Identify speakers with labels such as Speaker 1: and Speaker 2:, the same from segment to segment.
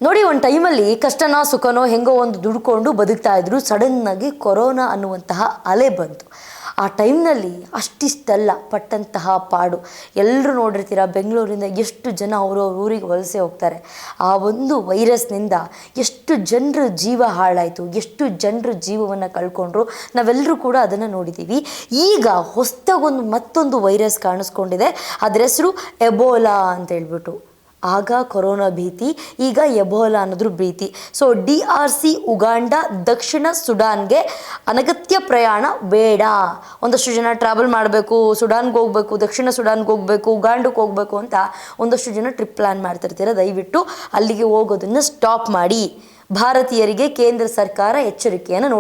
Speaker 1: ನೋಡಿ, ಒಂದು ಟೈಮಲ್ಲಿ ಕಷ್ಟನೋ ಸುಖನೋ ಹೆಂಗೋ ಒಂದು ದುಡ್ಕೊಂಡು ಬದುಕ್ತಾ ಇದ್ರು. ಸಡನ್ನಾಗಿ ಕೊರೋನಾ ಅನ್ನುವಂತಹ ಅಲೆ ಬಂತು. ಆ ಟೈಮ್ನಲ್ಲಿ ಅಷ್ಟಿಷ್ಟಲ್ಲ ಪಟ್ಟಂತಹ ಪಾಡು. ಎಲ್ಲರೂ ನೋಡಿರ್ತೀರ, ಬೆಂಗಳೂರಿಂದ ಎಷ್ಟು ಜನ ಅವರವ್ರ ಊರಿಗೆ ವಲಸೆ ಹೋಗ್ತಾರೆ. ಆ ಒಂದು ವೈರಸ್ನಿಂದ ಎಷ್ಟು ಜನರ ಜೀವ ಹಾಳಾಯಿತು, ಎಷ್ಟು ಜನರ ಜೀವವನ್ನು ಕಳ್ಕೊಂಡ್ರು. ನಾವೆಲ್ಲರೂ ಕೂಡ ಅದನ್ನು ನೋಡಿದ್ದೀವಿ. ಈಗ ಹೊಸದಾಗೊಂದು ಮತ್ತೊಂದು ವೈರಸ್ ಕಾಣಿಸ್ಕೊಂಡಿದೆ. ಅದರ ಹೆಸರು ಎಬೋಲಾ ಅಂತ ಹೇಳ್ಬಿಟ್ಟು. ಆಗ ಕೊರೋನಾ ಭೀತಿ, ಈಗ ಎಬೋಲಾ ಅನ್ನೋದ್ರ ಭೀತಿ. ಸೊ DRC ಉಗಾಂಡ, ದಕ್ಷಿಣ ಸುಡಾನ್ಗೆ ಅನಗತ್ಯ ಪ್ರಯಾಣ ಬೇಡ. ಒಂದಷ್ಟು ಜನ ಟ್ರಾವೆಲ್ ಮಾಡಬೇಕು, ಸುಡಾನ್ಗೆ ಹೋಗಬೇಕು, ದಕ್ಷಿಣ ಸುಡಾನ್ಗೆ ಹೋಗಬೇಕು, ಉಗಾಂಡಕ್ಕೆ ಹೋಗಬೇಕು ಅಂತ ಒಂದಷ್ಟು ಜನ ಟ್ರಿಪ್ ಪ್ಲ್ಯಾನ್ ಮಾಡ್ತಿರ್ತೀರ. ದಯವಿಟ್ಟು ಅಲ್ಲಿಗೆ ಹೋಗೋದನ್ನು ಸ್ಟಾಪ್ ಮಾಡಿ. ಭಾರತೀಯರಿಗೆ ಕೇಂದ್ರ ಸರ್ಕಾರ ಎಚ್ಚರಿಕೆಯನ್ನು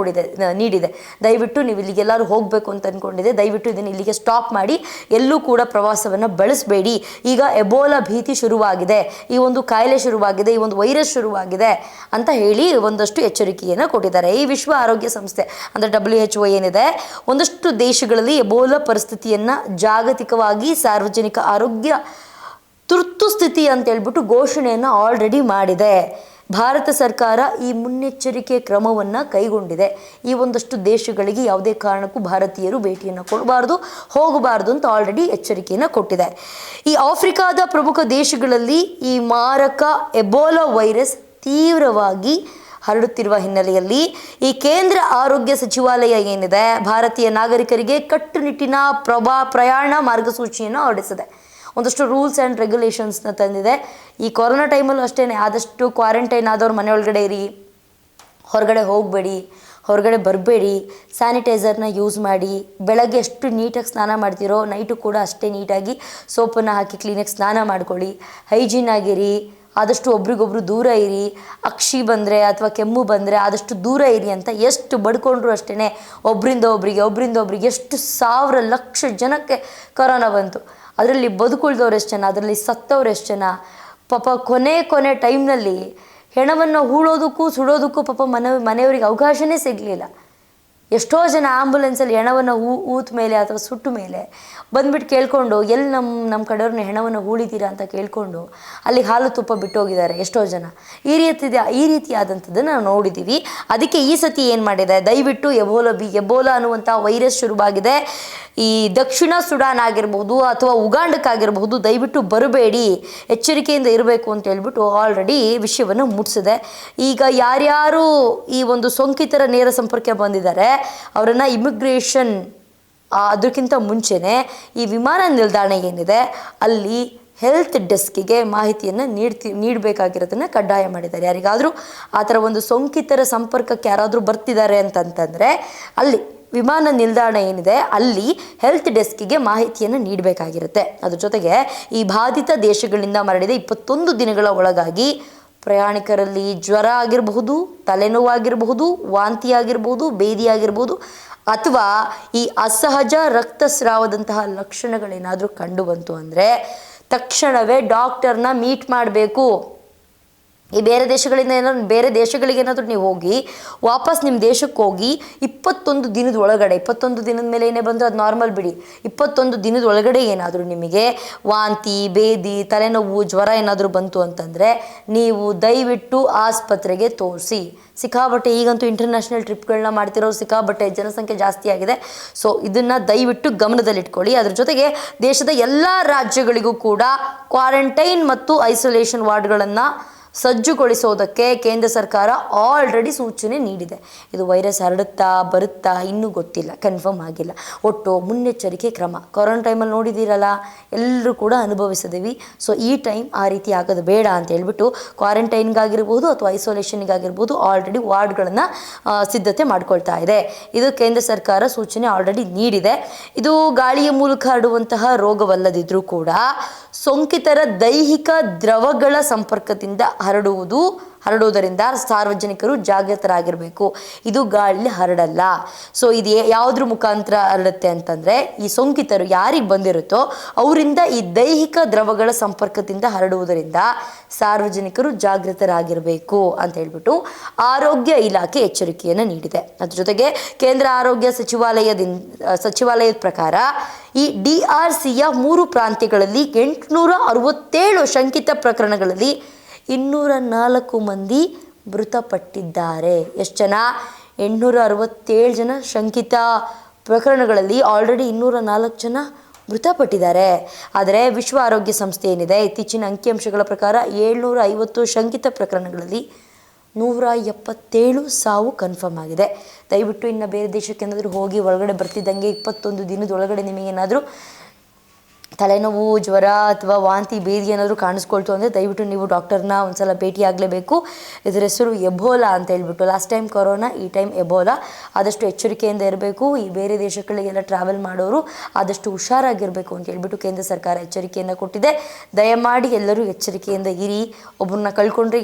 Speaker 1: ನೀಡಿದೆ. ದಯವಿಟ್ಟು ನೀವು ಇಲ್ಲಿಗೆಲ್ಲರೂ ಹೋಗಬೇಕು ಅಂತ ಅಂದ್ಕೊಂಡಿದೆ, ದಯವಿಟ್ಟು ಇದನ್ನು ಇಲ್ಲಿಗೆ ಸ್ಟಾಪ್ ಮಾಡಿ. ಎಲ್ಲೂ ಕೂಡ ಪ್ರವಾಸವನ್ನು ಬಳಸಬೇಡಿ. ಈಗ ಎಬೋಲಾ ಭೀತಿ ಶುರುವಾಗಿದೆ, ಈ ಒಂದು ಕಾಯಿಲೆ ಶುರುವಾಗಿದೆ, ಈ ಒಂದು ವೈರಸ್ ಶುರುವಾಗಿದೆ ಅಂತ ಹೇಳಿ ಒಂದಷ್ಟು ಎಚ್ಚರಿಕೆಯನ್ನು ಕೊಟ್ಟಿದ್ದಾರೆ. ಈ ವಿಶ್ವ ಆರೋಗ್ಯ ಸಂಸ್ಥೆ ಅಂದರೆ WHO ಏನಿದೆ, ಒಂದಷ್ಟು ದೇಶಗಳಲ್ಲಿ ಎಬೋಲಾ ಪರಿಸ್ಥಿತಿಯನ್ನು ಜಾಗತಿಕವಾಗಿ ಸಾರ್ವಜನಿಕ ಆರೋಗ್ಯ ತುರ್ತು ಸ್ಥಿತಿ ಅಂತ ಹೇಳ್ಬಿಟ್ಟು ಘೋಷಣೆಯನ್ನು ಆಲ್ರೆಡಿ ಮಾಡಿದೆ. ಭಾರತ ಸರ್ಕಾರ ಈ ಮುನ್ನೆಚ್ಚರಿಕೆ ಕ್ರಮವನ್ನು ಕೈಗೊಂಡಿದೆ. ಈ ಒಂದಷ್ಟು ದೇಶಗಳಿಗೆ ಯಾವುದೇ ಕಾರಣಕ್ಕೂ ಭಾರತೀಯರು ಭೇಟಿಯನ್ನು ಕೊಡಬಾರ್ದು, ಹೋಗಬಾರ್ದು ಅಂತ ಆಲ್ರೆಡಿ ಎಚ್ಚರಿಕೆಯನ್ನು ಕೊಟ್ಟಿದೆ. ಈ ಆಫ್ರಿಕಾದ ಪ್ರಮುಖ ದೇಶಗಳಲ್ಲಿ ಈ ಮಾರಕ ಎಬೋಲಾ ವೈರಸ್ ತೀವ್ರವಾಗಿ ಹರಡುತ್ತಿರುವ ಹಿನ್ನೆಲೆಯಲ್ಲಿ ಈ ಕೇಂದ್ರ ಆರೋಗ್ಯ ಸಚಿವಾಲಯ ಏನಿದೆ, ಭಾರತೀಯ ನಾಗರಿಕರಿಗೆ ಕಟ್ಟುನಿಟ್ಟಿನ ಪ್ರಯಾಣ ಮಾರ್ಗಸೂಚಿಯನ್ನು ಹೊರಡಿಸಿದೆ. ಒಂದಷ್ಟು ರೂಲ್ಸ್ ಆ್ಯಂಡ್ ರೆಗ್ಯುಲೇಷನ್ಸ್ನ ತಂದಿದೆ. ಈ ಕೊರೋನಾ ಟೈಮಲ್ಲೂ ಅಷ್ಟೇ, ಆದಷ್ಟು ಕ್ವಾರಂಟೈನ್ ಆದವ್ರು ಮನೆಯೊಳಗಡೆ ಇರಿ, ಹೊರಗಡೆ ಹೋಗಬೇಡಿ, ಹೊರಗಡೆ ಬರಬೇಡಿ, ಸ್ಯಾನಿಟೈಸರ್ನ ಯೂಸ್ ಮಾಡಿ. ಬೆಳಗ್ಗೆ ಎಷ್ಟು ನೀಟಾಗಿ ಸ್ನಾನ ಮಾಡ್ತೀರೋ ನೈಟು ಕೂಡ ಅಷ್ಟೇ ನೀಟಾಗಿ ಸೋಪನ್ನು ಹಾಕಿ ಕ್ಲೀನಾಗಿ ಸ್ನಾನ ಮಾಡ್ಕೊಳ್ಳಿ. ಹೈಜೀನ್ ಆಗಿರಿ, ಆದಷ್ಟು ಒಬ್ರಿಗೊಬ್ರು ದೂರ ಇರಿ. ಅಕ್ಷಿ ಬಂದರೆ ಅಥವಾ ಕೆಮ್ಮು ಬಂದರೆ ಆದಷ್ಟು ದೂರ ಇರಿ ಅಂತ ಎಷ್ಟು ಬಡ್ಕೊಂಡ್ರು ಅಷ್ಟೇ. ಒಬ್ಬರಿಂದ ಒಬ್ರಿಗೆ ಎಷ್ಟು ಸಾವಿರ ಲಕ್ಷ ಜನಕ್ಕೆ ಕೊರೋನಾ ಬಂತು. ಅದರಲ್ಲಿ ಬದುಕುಳಿದವ್ರು ಎಷ್ಟು ಜನ, ಅದರಲ್ಲಿ ಸತ್ತವ್ರು ಎಷ್ಟು ಜನ. ಪಾಪ ಕೊನೆ ಟೈಮ್ನಲ್ಲಿ ಹೆಣವನ್ನು ಹೂಳೋದಕ್ಕೂ ಸುಡೋದಕ್ಕೂ ಪಾಪ ಮನೆಯವರಿಗೆ ಅವಕಾಶನೇ ಸಿಗಲಿಲ್ಲ. ಎಷ್ಟೋ ಜನ ಆ್ಯಂಬುಲೆನ್ಸಲ್ಲಿ ಹೆಣವನ್ನು ಊತ ಮೇಲೆ ಅಥವಾ ಸುಟ್ಟ ಮೇಲೆ ಬಂದ್ಬಿಟ್ಟು ಕೇಳಿಕೊಂಡು ಎಲ್ಲಿ ನಮ್ಮ ಕಡೆಯವ್ರನ್ನ ಹೆಣವನ್ನು ಹೂಳಿದ್ದೀರಾ ಅಂತ ಕೇಳಿಕೊಂಡು ಅಲ್ಲಿ ಹಾಲು ತುಪ್ಪ ಬಿಟ್ಟೋಗಿದ್ದಾರೆ ಎಷ್ಟೋ ಜನ. ಈ ರೀತಿಯಾದಂಥದ್ದನ್ನು ನಾವು ನೋಡಿದ್ದೀವಿ. ಅದಕ್ಕೆ ಈ ಸತಿ ಏನು ಮಾಡಿದೆ, ದಯವಿಟ್ಟು ಎಬೋಲಾ ಅನ್ನುವಂಥ ವೈರಸ್ ಶುರುವಾಗಿದೆ. ಈ ದಕ್ಷಿಣ ಸುಡಾನ್ ಆಗಿರ್ಬೋದು ಅಥವಾ ಉಗಾಂಡಕ್ಕಾಗಿರ್ಬೋದು, ದಯವಿಟ್ಟು ಬರಬೇಡಿ, ಎಚ್ಚರಿಕೆಯಿಂದ ಇರಬೇಕು ಅಂತ ಹೇಳ್ಬಿಟ್ಟು ಆಲ್ರೆಡಿ ವಿಷಯವನ್ನು ಮುಟ್ಟಿಸಿದೆ. ಈಗ ಯಾರ್ಯಾರು ಈ ಒಂದು ಸೋಂಕಿತರ ನೇರ ಸಂಪರ್ಕ ಬಂದಿದ್ದಾರೆ ಅವರನ್ನು ಇಮಿಗ್ರೇಷನ್ ಅದಕ್ಕಿಂತ ಮುಂಚೆನೇ ಈ ವಿಮಾನ ನಿಲ್ದಾಣ ಏನಿದೆ ಅಲ್ಲಿ ಹೆಲ್ತ್ ಡೆಸ್ಕಿಗೆ ಮಾಹಿತಿಯನ್ನು ನೀಡಬೇಕಾಗಿರೋದನ್ನು ಕಡ್ಡಾಯ ಮಾಡಿದ್ದಾರೆ. ಯಾರಿಗಾದರೂ ಆ ಥರ ಒಂದು ಸೋಂಕಿತರ ಸಂಪರ್ಕಕ್ಕೆ ಯಾರಾದರೂ ಬರ್ತಿದ್ದಾರೆ ಅಂತಂತಂದರೆ ಅಲ್ಲಿ ವಿಮಾನ ನಿಲ್ದಾಣ ಏನಿದೆ ಅಲ್ಲಿ ಹೆಲ್ತ್ ಡೆಸ್ಕಿಗೆ ಮಾಹಿತಿಯನ್ನು ನೀಡಬೇಕಾಗಿರುತ್ತೆ. ಅದ್ರ ಜೊತೆಗೆ ಈ ಬಾಧಿತ ದೇಶಗಳಿಂದ ಮರಳಿದ 21 ದಿನಗಳ ಒಳಗಾಗಿ ಪ್ರಯಾಣಿಕರಲ್ಲಿ ಜ್ವರ ಆಗಿರಬಹುದು, ತಲೆನೋವಾಗಿರಬಹುದು, ವಾಂತಿ ಆಗಿರಬಹುದು, ಬೇದಿ ಆಗಿರ್ಬೋದು ಅಥವಾ ಈ ಅಸಹಜ ರಕ್ತಸ್ರಾವದಂತಹ ಲಕ್ಷಣಗಳೇನಾದರೂ ಕಂಡು ಬಂತು ಅಂದರೆ ತಕ್ಷಣವೇ ಡಾಕ್ಟರ್ನ ಮೀಟ್ ಮಾಡಬೇಕು. ಈ ಬೇರೆ ದೇಶಗಳಿಗೆ ಏನಾದರೂ ನೀವು ಹೋಗಿ ವಾಪಸ್ ನಿಮ್ಮ ದೇಶಕ್ಕೆ ಹೋಗಿ 21 ದಿನದ ಒಳಗಡೆ, 21 ದಿನದ ಮೇಲೆ ಏನೇ ಬಂದರೂ ಅದು ನಾರ್ಮಲ್ ಬಿಡಿ, 21 ದಿನದ ಒಳಗಡೆ ಏನಾದರೂ ನಿಮಗೆ ವಾಂತಿ, ಬೇದಿ, ತಲೆನೋವು, ಜ್ವರ ಏನಾದರೂ ಬಂತು ಅಂತಂದರೆ ನೀವು ದಯವಿಟ್ಟು ಆಸ್ಪತ್ರೆಗೆ ತೋರಿಸಿ. ಸಿಕ್ಕಾಬಟ್ಟೆ ಈಗಂತೂ ಇಂಟರ್ನ್ಯಾಷನಲ್ ಟ್ರಿಪ್ಗಳನ್ನ ಮಾಡ್ತಿರೋರು ಸಿಕ್ಕಾಬಟ್ಟೆ, ಜನಸಂಖ್ಯೆ ಜಾಸ್ತಿ ಆಗಿದೆ. ಸೊ ಇದನ್ನು ದಯವಿಟ್ಟು ಗಮನದಲ್ಲಿಟ್ಕೊಳ್ಳಿ. ಅದ್ರ ಜೊತೆಗೆ ದೇಶದ ಎಲ್ಲ ರಾಜ್ಯಗಳಿಗೂ ಕೂಡ ಕ್ವಾರಂಟೈನ್ ಮತ್ತು ಐಸೋಲೇಷನ್ ವಾರ್ಡ್ಗಳನ್ನು ಸಜ್ಜುಗೊಳಿಸೋದಕ್ಕೆ ಕೇಂದ್ರ ಸರ್ಕಾರ ಆಲ್ರೆಡಿ ಸೂಚನೆ ನೀಡಿದೆ. ಇದು ವೈರಸ್ ಬರುತ್ತಾ ಇನ್ನೂ ಗೊತ್ತಿಲ್ಲ, ಕನ್ಫರ್ಮ್ ಆಗಿಲ್ಲ. ಒಟ್ಟು ಮುನ್ನೆಚ್ಚರಿಕೆ ಕ್ರಮ ಕೊರೋನಾ ಟೈಮಲ್ಲಿ ನೋಡಿದ್ದೀರಲ್ಲ, ಎಲ್ಲರೂ ಕೂಡ ಅನುಭವಿಸಿದ್ದೀವಿ. ಸೊ ಈ ಟೈಮ್ ಆ ರೀತಿ ಆಗೋದು ಬೇಡ ಅಂತ ಹೇಳ್ಬಿಟ್ಟು ಕ್ವಾರಂಟೈನ್ಗಾಗಿರ್ಬೋದು ಅಥವಾ ಐಸೋಲೇಷನ್ಗಾಗಿರ್ಬೋದು ಆಲ್ರೆಡಿ ವಾರ್ಡ್ಗಳನ್ನು ಸಿದ್ಧತೆ ಮಾಡ್ಕೊಳ್ತಾ ಇದೆ. ಇದು ಕೇಂದ್ರ ಸರ್ಕಾರ ಸೂಚನೆ ಆಲ್ರೆಡಿ ನೀಡಿದೆ. ಇದು ಗಾಳಿಯ ಮೂಲಕ ಹರಡುವಂತಹ ರೋಗವಲ್ಲದಿದ್ದರೂ ಕೂಡ ಸೋಂಕಿತರ ದೈಹಿಕ ದ್ರವಗಳ ಸಂಪರ್ಕದಿಂದ ಹರಡುವುದರಿಂದ ಸಾರ್ವಜನಿಕರು ಜಾಗೃತರಾಗಿರಬೇಕು. ಇದು ಗಾಳಿಲಿ ಹರಡಲ್ಲ. ಸೊ ಇದು ಯಾವುದ್ರ ಮುಖಾಂತರ ಹರಡುತ್ತೆ ಅಂತಂದರೆ ಈ ಸೋಂಕಿತರು ಯಾರಿಗೆ ಬಂದಿರುತ್ತೋ ಅವರಿಂದ ಈ ದೈಹಿಕ ದ್ರವಗಳ ಸಂಪರ್ಕದಿಂದ ಹರಡುವುದರಿಂದ ಸಾರ್ವಜನಿಕರು ಜಾಗೃತರಾಗಿರಬೇಕು ಅಂತ ಹೇಳ್ಬಿಟ್ಟು ಆರೋಗ್ಯ ಇಲಾಖೆ ಎಚ್ಚರಿಕೆಯನ್ನು ನೀಡಿದೆ. ಅದ್ರ ಜೊತೆಗೆ ಕೇಂದ್ರ ಆರೋಗ್ಯ ಸಚಿವಾಲಯದ ಪ್ರಕಾರ ಈ DRCಯ 3 ಪ್ರಾಂತ್ಯಗಳಲ್ಲಿ 867 ಶಂಕಿತ ಪ್ರಕರಣಗಳಲ್ಲಿ 204 ಮಂದಿ ಮೃತಪಟ್ಟಿದ್ದಾರೆ. ಎಷ್ಟು ಜನ? 867 ಜನ ಶಂಕಿತ ಪ್ರಕರಣಗಳಲ್ಲಿ ಆಲ್ರೆಡಿ 204 ಜನ ಮೃತಪಟ್ಟಿದ್ದಾರೆ. ಆದರೆ ವಿಶ್ವ ಆರೋಗ್ಯ ಸಂಸ್ಥೆ ಏನಿದೆ, ಇತ್ತೀಚಿನ ಅಂಕಿಅಂಶಗಳ ಪ್ರಕಾರ 750 ಶಂಕಿತ ಪ್ರಕರಣಗಳಲ್ಲಿ 177 ಸಾವು ಕನ್ಫರ್ಮ್ ಆಗಿದೆ. ದಯವಿಟ್ಟು ಇನ್ನು ಬೇರೆ ದೇಶಕ್ಕೆ ಏನಾದರೂ ಹೋಗಿ ಒಳಗಡೆ ಬರ್ತಿದ್ದಂಗೆ 21 ದಿನದೊಳಗಡೆ ನಿಮಗೇನಾದರೂ ತಲೆನೋವು, ಜ್ವರ ಅಥವಾ ವಾಂತಿ, ಬೇದಿ ಏನಾದರೂ ಕಾಣಿಸ್ಕೊಳ್ತು ಅಂದರೆ ದಯವಿಟ್ಟು ನೀವು ಡಾಕ್ಟರ್ನ ಒಂದ್ಸಲ ಭೇಟಿ ಆಗಲೇಬೇಕು. ಇದರ ಹೆಸರು ಎಬೋಲಾ ಅಂತ ಹೇಳ್ಬಿಟ್ಟು. ಲಾಸ್ಟ್ ಟೈಮ್ ಕೊರೋನಾ, ಈ ಟೈಮ್ ಎಬೋಲಾ. ಆದಷ್ಟು ಎಚ್ಚರಿಕೆಯಿಂದ ಇರಬೇಕು. ಈ ಬೇರೆ ದೇಶಗಳಿಗೆಲ್ಲ ಟ್ರಾವೆಲ್ ಮಾಡೋರು ಆದಷ್ಟು ಹುಷಾರಾಗಿರಬೇಕು ಅಂತ ಹೇಳ್ಬಿಟ್ಟು ಕೇಂದ್ರ ಸರ್ಕಾರ ಎಚ್ಚರಿಕೆಯನ್ನು ಕೊಟ್ಟಿದೆ. ದಯಮಾಡಿ ಎಲ್ಲರೂ ಎಚ್ಚರಿಕೆಯಿಂದ ಇರಿ. ಒಬ್ಬರನ್ನ ಕಳ್ಕೊಂಡ್ರೆ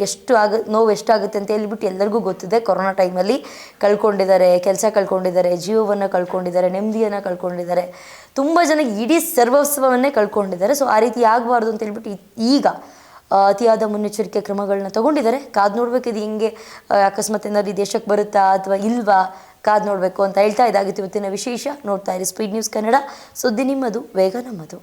Speaker 1: ನೋವು ಎಷ್ಟಾಗುತ್ತೆ ಅಂತ ಹೇಳ್ಬಿಟ್ಟು ಎಲ್ಲರಿಗೂ ಗೊತ್ತಿದೆ. ಕೊರೋನಾ ಟೈಮಲ್ಲಿ ಕಳ್ಕೊಂಡಿದ್ದಾರೆ, ಕೆಲಸ ಕಳ್ಕೊಂಡಿದ್ದಾರೆ, ಜೀವವನ್ನು ಕಳ್ಕೊಂಡಿದ್ದಾರೆ, ನೆಮ್ಮದಿಯನ್ನು ಕಳ್ಕೊಂಡಿದ್ದಾರೆ, ತುಂಬ ಜನ ಇಡೀ ಸರ್ವಸ್ವವನ್ನೇ ಕಳ್ಕೊಂಡಿದ್ದಾರೆ. ಸೊ ಆ ರೀತಿ ಆಗಬಾರ್ದು ಅಂತ ಹೇಳ್ಬಿಟ್ಟು ಈಗ ಅತಿಯಾದ ಮುನ್ನೆಚ್ಚರಿಕೆ ಕ್ರಮಗಳನ್ನ ತಗೊಂಡಿದ್ದಾರೆ. ಕಾದು ನೋಡ್ಬೇಕು ಇದು ಹಿಂಗೆ ಅಕಸ್ಮಾತ್ ಏನಾದ್ರು ಈ ದೇಶಕ್ಕೆ ಬರುತ್ತಾ ಅಥವಾ ಇಲ್ವಾ, ಕಾದು ನೋಡಬೇಕು ಅಂತ ಹೇಳ್ತಾ ಇದಾಗಿತ್ತು ಇವತ್ತಿನ ವಿಶೇಷ. ನೋಡ್ತಾ ಇರಿ ಸ್ಪೀಡ್ ನ್ಯೂಸ್ ಕನ್ನಡ. ಸುದ್ದಿ ನಿಮ್ಮದು, ವೇಗ ನಮ್ಮದು.